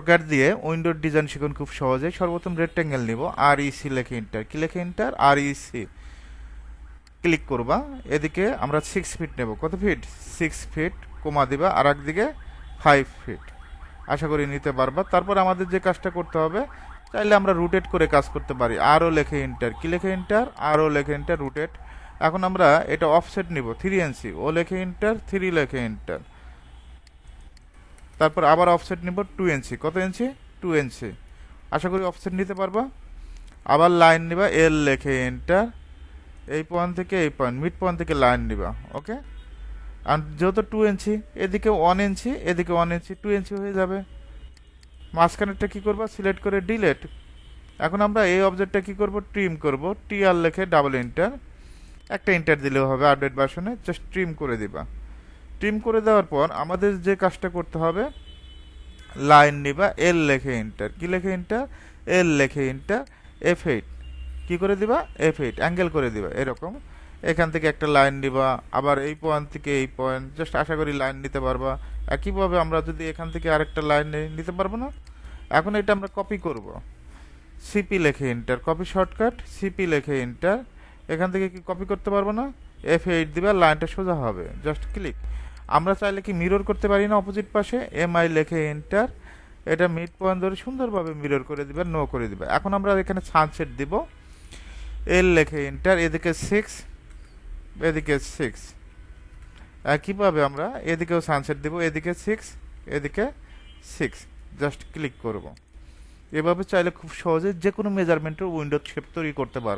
AutoCAD দিয়ে উইন্ডোর design শিখুন খুব সহজে। সর্বপ্রথম রেক্ট্যাঙ্গেল নিব, আর ইসি লিখে এন্টার। কি লিখে এন্টার? আর ইসি ক্লিক করবা। এদিকে আমরা 6 ফিট নেব। কত ফিট? 6 ফিট কমা দিবা, আর একদিকে 5 ফিট। আশা করি নিতে পারবা। তারপর আমাদের যে কাজটা করতে হবে, চাইলে আমরা রোটেট করে কাজ করতে পারি। আরও লেখে এন্টার। কি লেখে এন্টার? আরও লেখে এন্টার, রোটেট। এখন আমরা এটা অফসেট নিব 3 ইঞ্চি। ও লেখে এন্টার, 3 লেখে এন্টার। তারপর আবার অফসেট নিব 2 ইঞ্চি। কত ইঞ্চি? 2 ইঞ্চি। আশা করি অফসেট নিতে পারবা। আবার লাইন নিবা, এল লেখে এন্টার। এই পয়েন্ট থেকে এই পয়েন্ট, মিড পয়েন্ট থেকে লাইন নিবা। ওকে। আর যেহেতু 2 ইঞ্চি, এদিকে 1 ইঞ্চি, এদিকে 1 ইঞ্চি, 2 ইঞ্চি হয়ে যাবে। মাঝখানেরটা কি করবা? সিলেক্ট করে ডিলেট। এখন আমরা এই অবজেক্টটা কি করব? ট্রিম করব। টি আর লেখে ডাবল এন্টার। একটা এন্টার দিলেও হবে আপডেট ভার্সনে। জাস্ট ট্রিম করে দিবা। ট্রিম করে দেওয়ার পর আমাদের যে কাজটা করতে হবে, লাইন নিবা, এল লেখে এন্টার। কি লেখে এন্টার? এল লেখে এন্টার। F8 কি করে দিবা? F8 অ্যাঙ্গেল করে দিবা এরকম। এখান থেকে একটা লাইন নিবা, আবার এই পয়েন্ট থেকে এই পয়েন্ট। জাস্ট আশা করি লাইন নিতে পারবা। একইভাবে আমরা যদি এখান থেকে আরেকটা লাইন নিতে পারবো না? এখন এটা আমরা কপি করব। সিপি লেখে এন্টার, কপি শর্টকাট, সিপি লেখে এন্টার। এখান থেকে কি কপি করতে পারবো না? F8 দিবা, লাইনটা সোজা হবে। Just click. আমরা চাইলে কি মিরর করতে পারি না অপোজিট পাশে? MI লেখে এন্টার। এটা মিড পয়েন্ট ধরে সুন্দরভাবে মিরর করে দিবা, নো করে দিবা। এখন আমরা এখানে সানসেট দিব। এল লেখে এন্টার। এদিকে 6, এদিকে 6। একইভাবে আমরা এদিকেও সানসেট দিব। এদিকে 6, এদিকে 6। জাস্ট ক্লিক করব। এভাবে চাইলে খুব সহজে যে কোনো মেজারমেন্টের উইন্ডো শেপ তৈরি করতে পারবো।